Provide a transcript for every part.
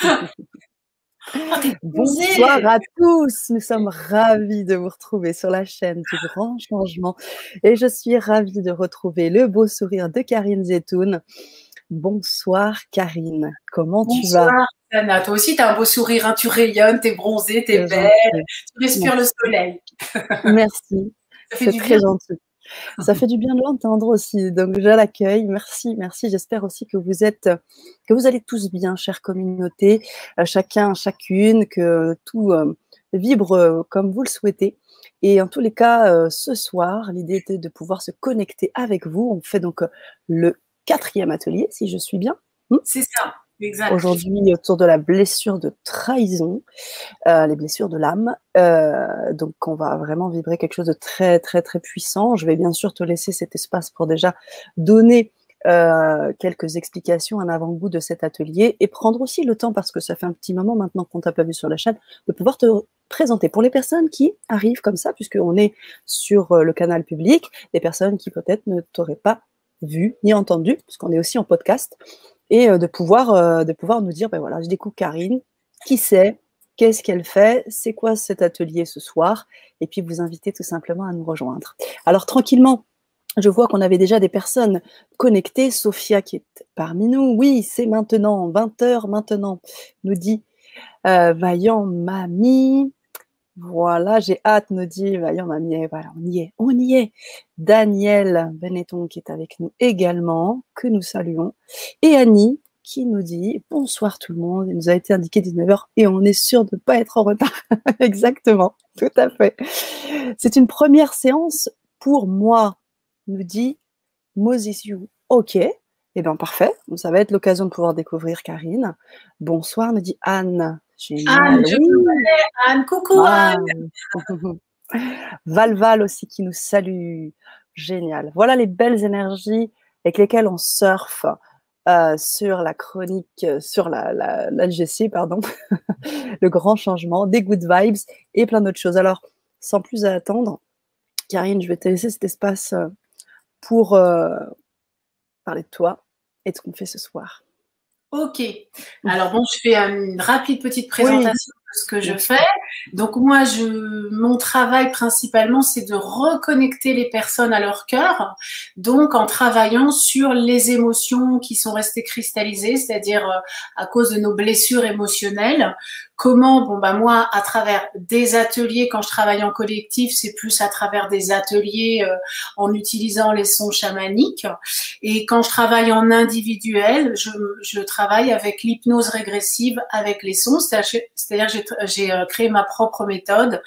Oh, t'es Bonsoir posée. à tous, nous sommes ravis de vous retrouver sur la chaîne du Grand Changement et je suis ravie de retrouver le beau sourire de Karine Zetoun. Bonsoir Karine, comment tu vas? Bonsoir, Sana. Toi aussi, tu as un beau sourire, hein. Tu rayonnes, tu es bronzée, tu es C'est belle, gentil, tu respires le merci. soleil. Merci, Ça fait c'est du bien. très gentil. Ça fait du bien de l'entendre aussi, donc je l'accueille. Merci, merci. J'espère aussi que vous allez tous bien, chère communauté, chacun, chacune, que tout vibre comme vous le souhaitez. Et en tous les cas, ce soir, l'idée était de pouvoir se connecter avec vous. On fait donc le 4e atelier, si je suis bien. C'est ça, exact. Aujourd'hui, autour de la blessure de trahison. Les blessures de l'âme. Donc, on va vraiment vibrer quelque chose de très, très, très puissant. Je vais bien sûr te laisser cet espace pour déjà donner quelques explications, un avant-goût de cet atelier et prendre aussi le temps, parce que ça fait un petit moment maintenant qu'on t'a pas vu sur la chaîne, de pouvoir te présenter. Pour les personnes qui arrivent comme ça, puisqu'on est sur le canal public, des personnes qui peut-être ne t'auraient pas vu ni entendu, parce qu'on est aussi en podcast, et de pouvoir nous dire, ben voilà, je découvre Karine, qui c'est, qu'est-ce qu'elle fait, c'est quoi cet atelier ce soir, et puis vous inviter tout simplement à nous rejoindre. Alors tranquillement, je vois qu'on avait déjà des personnes connectées. Sophia qui est parmi nous. Oui, c'est maintenant, 20h maintenant, nous dit Vaillant Mamie. Voilà, j'ai hâte, nous dit Vaillant Mamie. Et voilà, on y est, on y est. Daniel Benetton qui est avec nous également, que nous saluons. Et Annie qui nous dit bonsoir tout le monde. Il nous a été indiqué 19h et on est sûr de ne pas être en retard. Exactement, tout à fait. C'est une première séance pour moi, nous dit Moses You. Ok, eh bien parfait. Donc, ça va être l'occasion de pouvoir découvrir Karine. Bonsoir, nous dit Anne. Anne, Génial, je oui. connais Anne. Coucou Ah. Anne. Val aussi qui nous salue. Génial. Voilà les belles énergies avec lesquelles on surfe sur la chronique, sur l'AGC, pardon, le grand changement, des good vibes et plein d'autres choses. Alors, sans plus attendre, Karine, je vais te laisser cet espace pour parler de toi et de ce qu'on fait ce soir. Ok. Alors bon, je fais une rapide petite Oui, présentation de ce que je bien fais. sûr. Donc moi, mon travail principalement, c'est de reconnecter les personnes à leur cœur. Donc en travaillant sur les émotions qui sont restées cristallisées, c'est-à-dire à cause de nos blessures émotionnelles. Comment, bon bah moi, à travers des ateliers, quand je travaille en collectif, c'est plus à travers des ateliers en utilisant les sons chamaniques. Et quand je travaille en individuel, je travaille avec l'hypnose régressive avec les sons. C'est-à-dire j'ai créé ma propre méthode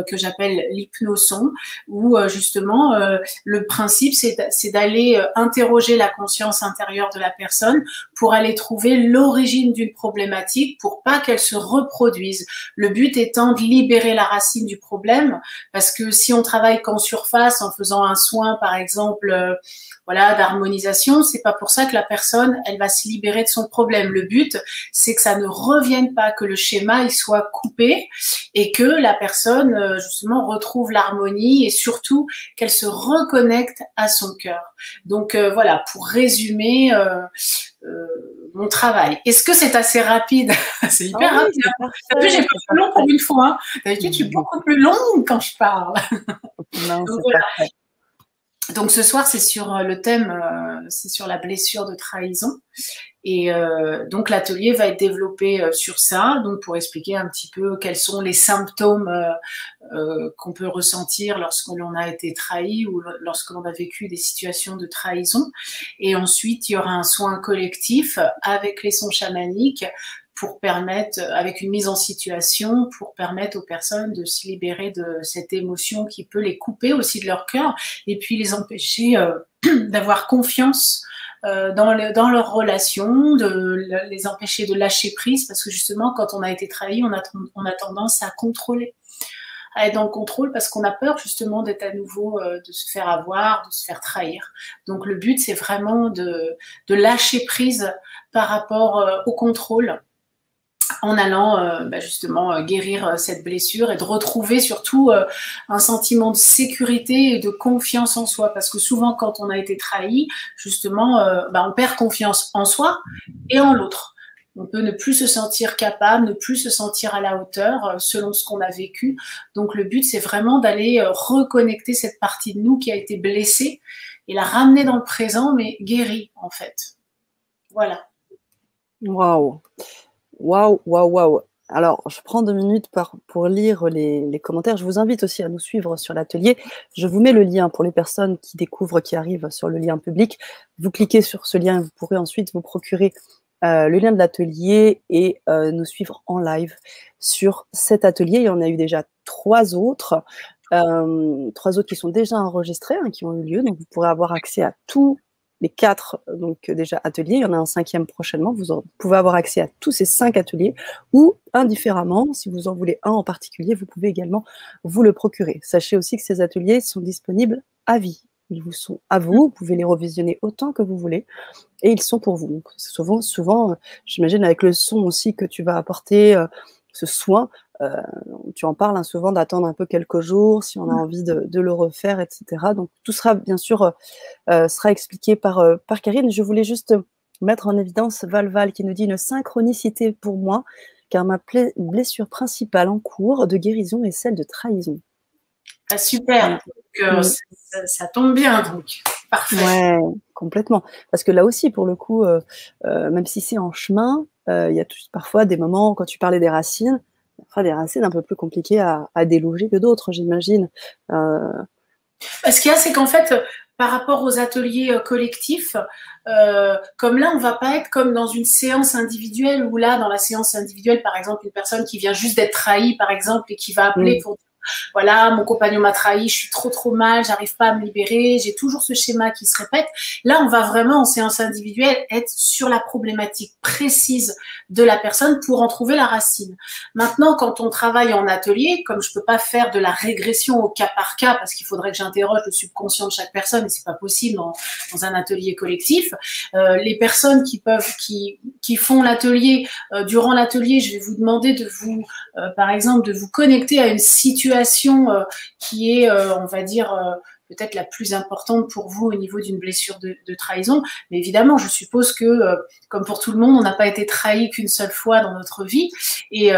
que j'appelle l'hypnoson, où justement le principe c'est d'aller interroger la conscience intérieure de la personne pour aller trouver l'origine d'une problématique pour pas qu'elle se reproduise. Le but étant de libérer la racine du problème, parce que si on travaille qu'en surface en faisant un soin par exemple voilà, d'harmonisation, c'est pas pour ça que la personne, elle va se libérer de son problème. Le but, c'est que ça ne revienne pas, que le schéma, il soit coupé et que la personne, justement, retrouve l'harmonie et surtout qu'elle se reconnecte à son cœur. Donc, voilà, pour résumer mon travail. Est-ce que c'est assez rapide? C'est Ah hyper oui, rapide. c'est T'as vu, j'ai parfait, pas c'est plus long pour parfait. une fois. Hein. D'habitude, je suis beaucoup plus longue quand je parle. Non, Donc, c'est voilà. parfait. Donc ce soir, c'est sur le thème, c'est sur la blessure de trahison. Et donc l'atelier va être développé sur ça, donc pour expliquer un petit peu quels sont les symptômes qu'on peut ressentir lorsque l'on a été trahi ou lorsque l'on a vécu des situations de trahison. Et ensuite, il y aura un soin collectif avec les sons chamaniques pour permettre, avec une mise en situation, pour permettre aux personnes de se libérer de cette émotion qui peut les couper aussi de leur cœur et puis les empêcher d'avoir confiance dans leurs relations, de les empêcher de lâcher prise, parce que justement, quand on a été trahi, on a tendance à contrôler, à être dans le contrôle parce qu'on a peur justement d'être à nouveau, de se faire avoir, de se faire trahir. Donc le but, c'est vraiment de lâcher prise par rapport au contrôle, en allant justement guérir cette blessure et de retrouver surtout un sentiment de sécurité et de confiance en soi. Parce que souvent, quand on a été trahi, justement, on perd confiance en soi et en l'autre. On peut ne plus se sentir capable, ne plus se sentir à la hauteur selon ce qu'on a vécu. Donc le but, c'est vraiment d'aller reconnecter cette partie de nous qui a été blessée et la ramener dans le présent, mais guérie en fait. Voilà. Waouh, waouh, waouh, waouh. Alors, je prends 2 minutes pour lire les commentaires. Je vous invite aussi à nous suivre sur l'atelier. Je vous mets le lien pour les personnes qui découvrent, qui arrivent sur le lien public. Vous cliquez sur ce lien et vous pourrez ensuite vous procurer le lien de l'atelier et nous suivre en live sur cet atelier. Il y en a eu déjà 3 autres. 3 autres qui sont déjà enregistrés, hein, qui ont eu lieu. Donc, vous pourrez avoir accès à tous les 4 donc déjà ateliers. Il y en a un 5e prochainement. Vous pouvez avoir accès à tous ces 5 ateliers ou indifféremment, si vous en voulez un en particulier, vous pouvez également vous le procurer. Sachez aussi que ces ateliers sont disponibles à vie. Ils vous sont à vous. Vous pouvez les revisionner autant que vous voulez et ils sont pour vous. Donc, souvent, j'imagine avec le son aussi que tu vas apporter ce soin. Tu en parles souvent d'attendre un peu quelques jours si on a envie de le refaire, etc. Donc tout sera bien sûr sera expliqué par Karine. Je voulais juste mettre en évidence Valval qui nous dit une synchronicité pour moi, car ma blessure principale en cours de guérison est celle de trahison. Ah, super, donc, ça tombe bien donc, parfait. Ouais, complètement. Parce que là aussi, pour le coup, même si c'est en chemin, il y a parfois des moments, quand tu parlais des racines, des racines un peu plus compliquées à déloger que d'autres, j'imagine. Ce qu'il y a, c'est qu'en fait, par rapport aux ateliers collectifs, comme là, on va pas être comme dans une séance individuelle où là, dans la séance individuelle, par exemple, une personne qui vient juste d'être trahie, par exemple, et qui va appeler pour dire voilà, mon compagnon m'a trahi, je suis trop mal, j'arrive pas à me libérer, j'ai toujours ce schéma qui se répète. Là, on va vraiment en séance individuelle être sur la problématique précise de la personne pour en trouver la racine. Maintenant, quand on travaille en atelier, comme je peux pas faire de la régression au cas par cas parce qu'il faudrait que j'interroge le subconscient de chaque personne et c'est pas possible dans un atelier collectif, les personnes qui font l'atelier, durant l'atelier, je vais vous demander de vous, par exemple, de vous connecter à une situation qui est, on va dire, peut-être la plus importante pour vous au niveau d'une blessure de trahison. Mais évidemment, je suppose que, comme pour tout le monde, on n'a pas été trahi qu'une seule fois dans notre vie. Et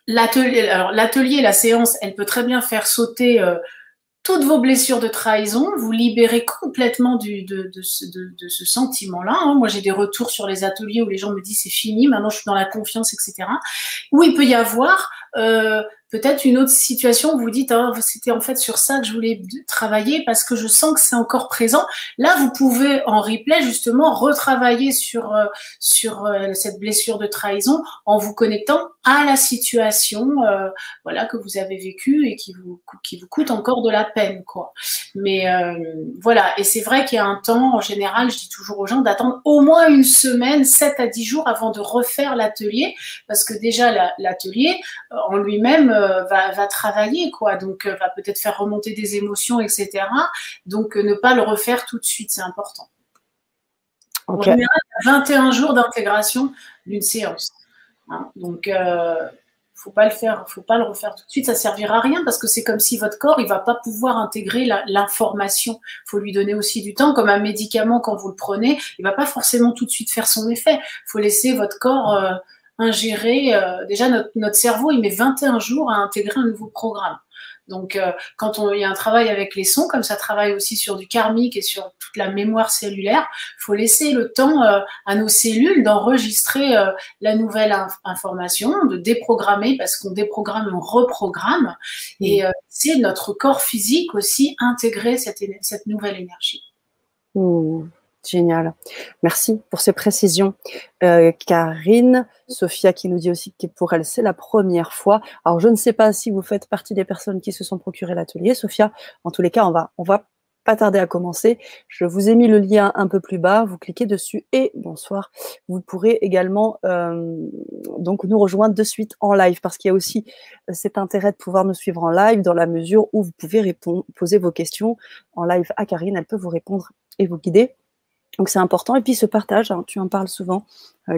l'atelier, la séance, elle peut très bien faire sauter toutes vos blessures de trahison, vous libérez complètement de ce sentiment-là. Hein. Moi, j'ai des retours sur les ateliers où les gens me disent c'est fini, maintenant je suis dans la confiance, etc. Où il peut y avoir peut-être une autre situation où vous dites oh, c'était en fait sur ça que je voulais travailler parce que je sens que c'est encore présent. Là, vous pouvez en replay justement retravailler sur cette blessure de trahison en vous connectant à la situation voilà que vous avez vécue et qui vous coûte encore de la peine quoi. Mais voilà, et c'est vrai qu'il y a un temps en général, je dis toujours aux gens d'attendre au moins une semaine, 7 à 10 jours avant de refaire l'atelier parce que déjà l'atelier en lui-même va travailler quoi, donc va peut-être faire remonter des émotions, etc. Donc ne pas le refaire tout de suite, c'est important. Okay. En général, il y a 21 jours d'intégration d'une séance. Hein, donc faut pas le refaire tout de suite, ça servira à rien parce que c'est comme si votre corps, il va pas pouvoir intégrer l'information. Faut lui donner aussi du temps, comme un médicament quand vous le prenez, il va pas forcément tout de suite faire son effet. Faut laisser votre corps ingérer. Déjà, notre cerveau, il met 21 jours à intégrer un nouveau programme. Donc, quand il y a un travail avec les sons, comme ça travaille aussi sur du karmique et sur toute la mémoire cellulaire, il faut laisser le temps à nos cellules d'enregistrer la nouvelle information, de déprogrammer, parce qu'on déprogramme et on reprogramme. Et c'est notre corps physique aussi intégrer cette nouvelle énergie. Génial. Merci pour ces précisions. Karine, Sophia qui nous dit aussi que pour elle, c'est la première fois. Alors, je ne sais pas si vous faites partie des personnes qui se sont procuré l'atelier. Sophia, en tous les cas, on va pas tarder à commencer. Je vous ai mis le lien un peu plus bas. Vous cliquez dessus et bonsoir. Vous pourrez également donc nous rejoindre de suite en live parce qu'il y a aussi cet intérêt de pouvoir nous suivre en live dans la mesure où vous pouvez poser vos questions en live à Karine. Elle peut vous répondre et vous guider. Donc, c'est important. Et puis, ce partage, hein, tu en parles souvent,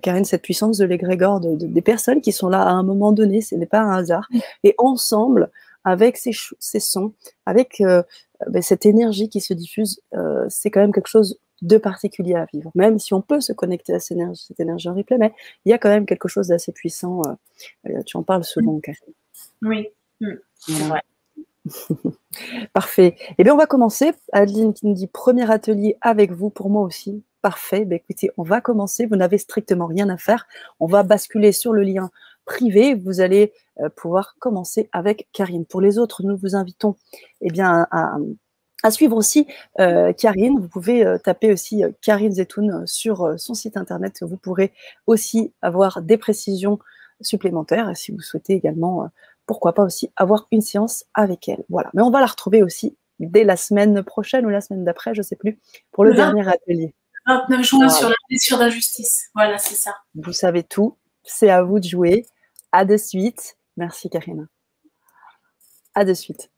Karine, cette puissance de l'égrégore des personnes qui sont là à un moment donné, ce n'est pas un hasard. Et ensemble, avec ces sons, avec cette énergie qui se diffuse, c'est quand même quelque chose de particulier à vivre. Même si on peut se connecter à cette énergie en replay, mais il y a quand même quelque chose d'assez puissant. Tu en parles souvent, Karine. Oui, c'est vrai. Parfait. Eh bien, on va commencer. Adeline qui nous dit premier atelier avec vous, pour moi aussi. Parfait. Ben, écoutez, on va commencer. Vous n'avez strictement rien à faire. On va basculer sur le lien privé. Vous allez pouvoir commencer avec Karine. Pour les autres, nous vous invitons eh bien, à suivre aussi Karine. Vous pouvez taper aussi Karine Zetoun sur son site internet. Vous pourrez aussi avoir des précisions supplémentaires. Et si vous souhaitez également pourquoi pas aussi avoir une séance avec elle. Voilà. Mais on va la retrouver aussi dès la semaine prochaine ou la semaine d'après, je ne sais plus, pour le dernier atelier. 29 juin sur la blessure d'injustice. Voilà, c'est ça. Vous savez tout. C'est à vous de jouer. À de suite. Merci, Karine. À de suite.